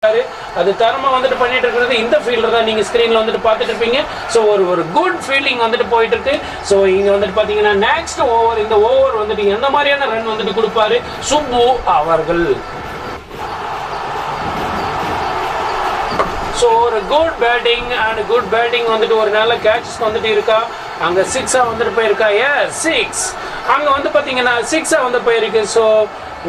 அது தரமா வந்துட்டு பண்ணிட்டு இருக்கிறது இந்த ஃபீல்டர் தான் நீங்க ஸ்கிரீன்ல வந்துட்டு பார்த்துட்டு இருப்பீங்க. ஸோ ஒரு குட் ஃபீலிங் வந்துட்டு போயிட்டு இருக்கு. ஸோ இங்க வந்துட்டு பாத்தீங்கன்னா நெக்ஸ்ட் ஓவர், இந்த ஓவர் வந்துட்டு எந்த மாதிரியான ரன் வந்துட்டு கொடுப்பாரு சுப்பு அவர்கள். ஸோ ஒரு குட் பேட்டிங் வந்துட்டு ஒரு நல்ல கேட்சஸ் வந்துட்டு இருக்கா. அங்க சிக்ஸா வந்துட்டு போயிருக்கா. சிக்ஸ் அங்க வந்து பாத்தீங்கன்னா சிக்ஸா வந்து போயிருக்கு. ஸோ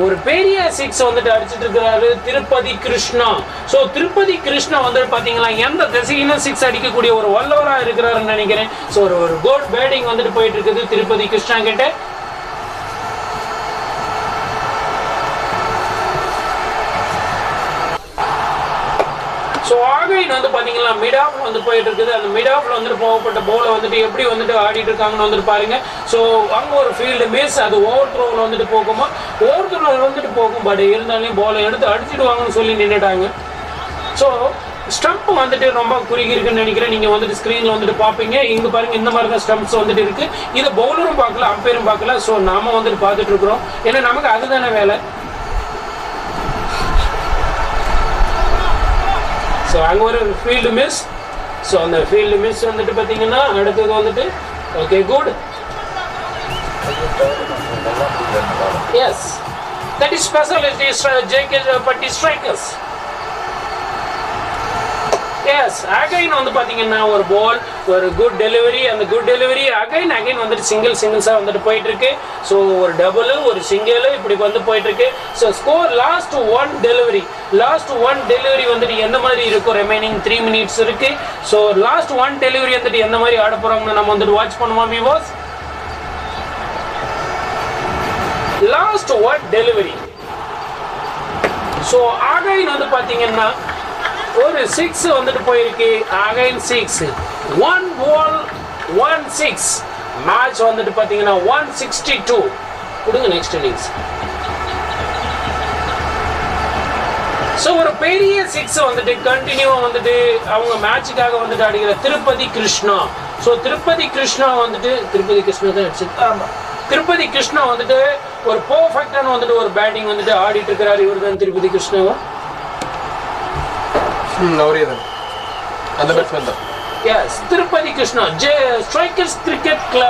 ஒரு பெரிய சிக்ஸ் வந்துட்டு அடிச்சிட்டு இருக்கிறாரு திருப்பதி கிருஷ்ணா. ஸோ திருப்பதி கிருஷ்ணா வந்துட்டு பாத்தீங்கன்னா எந்த திசையிலும் சிக்ஸ் அடிக்கக்கூடிய ஒரு வல்லவரா இருக்கிறாருன்னு நினைக்கிறேன். ஸோ ஒரு குட் பேட்டிங் வந்துட்டு போயிட்டு இருக்குது திருப்பதி கிருஷ்ணா கிட்ட. ஸோ ஆகைன் வந்து பார்த்தீங்கன்னா மிட் ஆஃப்ல வந்து போயிட்டு இருக்குது. அந்த மிட் ஆஃப்ல வந்துட்டு போகப்பட்ட போல வந்துட்டு எப்படி வந்துட்டு ஆடிட்டு இருக்காங்கன்னு வந்துட்டு பாருங்க. ஸோ அங்கே ஒரு ஃபீல்டு மிஸ், அது ஓவர் த்ரோவில் வந்துட்டு போகுமா, ஓவர் த்ரோவில் வந்துட்டு போகும். பட் இருந்தாலும் போலை எடுத்து அடிச்சிடுவாங்கன்னு சொல்லி நின்றுட்டாங்க. ஸோ ஸ்டம்ப் வந்துட்டு ரொம்ப குறுகி இருக்குன்னு நினைக்கிறேன். நீங்க வந்துட்டு ஸ்கிரீன்ல வந்துட்டு பார்ப்பீங்க. இங்க பாருங்க இந்த மாதிரி தான் ஸ்டம்ப்ஸ் வந்துட்டு இருக்கு. இதை பவுலரும் பார்க்கல, அம்பையரும் பார்க்கல. ஸோ நாம வந்துட்டு பார்த்துட்டு இருக்கிறோம். ஏன்னா நமக்கு அதுதானே வேலை. ஸோ அங்கே ஒரு ஃபீல்டு மிஸ். ஸோ அந்த ஃபீல்டு மிஸ் வந்துட்டு பார்த்தீங்கன்னா அடுத்தது வந்துட்டு okay good. S that is specialist JK பட்டி ஸ்ட்ரைக்கர்ஸ். எஸ் அகைன் வந்து பார்த்தீங்கன்னா ஒரு பால், ஒரு குட் டெலிவரி. அந்த குட் டெலிவரி அகைன் வந்துட்டு சிங்கிள்ஸாக வந்துட்டு போயிட்டு இருக்கு. ஸோ ஒரு டபுள், ஒரு சிங்கிள் இப்படி வந்து போயிட்டு இருக்கு. So score last one delivery வந்துட்டு எந்த மாதிரி இருக்கும். ரிமைனிங் 3 minutes இருக்கு. ஸோ லாஸ்ட் ஒன் டெலிவரி வந்துட்டு எந்த மாதிரி ஆட போறாங்கன்னு நம்ம வந்துட்டு வாட்ச் பண்ணுவோம் viewers. Last one delivery. So again வந்து பார்த்தீங்கன்னா ஒரு 6 வந்துட்டு போயிருக்கு. Again 6, 1 ball 1 6. மேட்ச் வந்துட்டு பாத்தீங்கன்னா 162. கொடுங்க நெக்ஸ்ட் இன்னிங்ஸ். ஸோ ஒரு பெரிய 6 வந்துட்டு கண்டினியூவா வந்துட்டு அவங்க மேட்சுக்காக வந்துட்டு அடிக்கிற திருப்பதி கிருஷ்ணா. ஸோ திருப்பதி கிருஷ்ணா வந்துட்டு திருப்பதி கிருஷ்ணா வந்துட்டு ஒரு பெர்ஃபெக்டான வந்துட்டு ஒரு பேட்டிங் வந்துட்டு ஆடிட்டு இருக்கிறாரு. இவர் தான் திருப்பதி கிருஷ்ணாவா? அந்த பேட்ஸ்மேன் தான். S Tirupati Krishna strikers cricket club.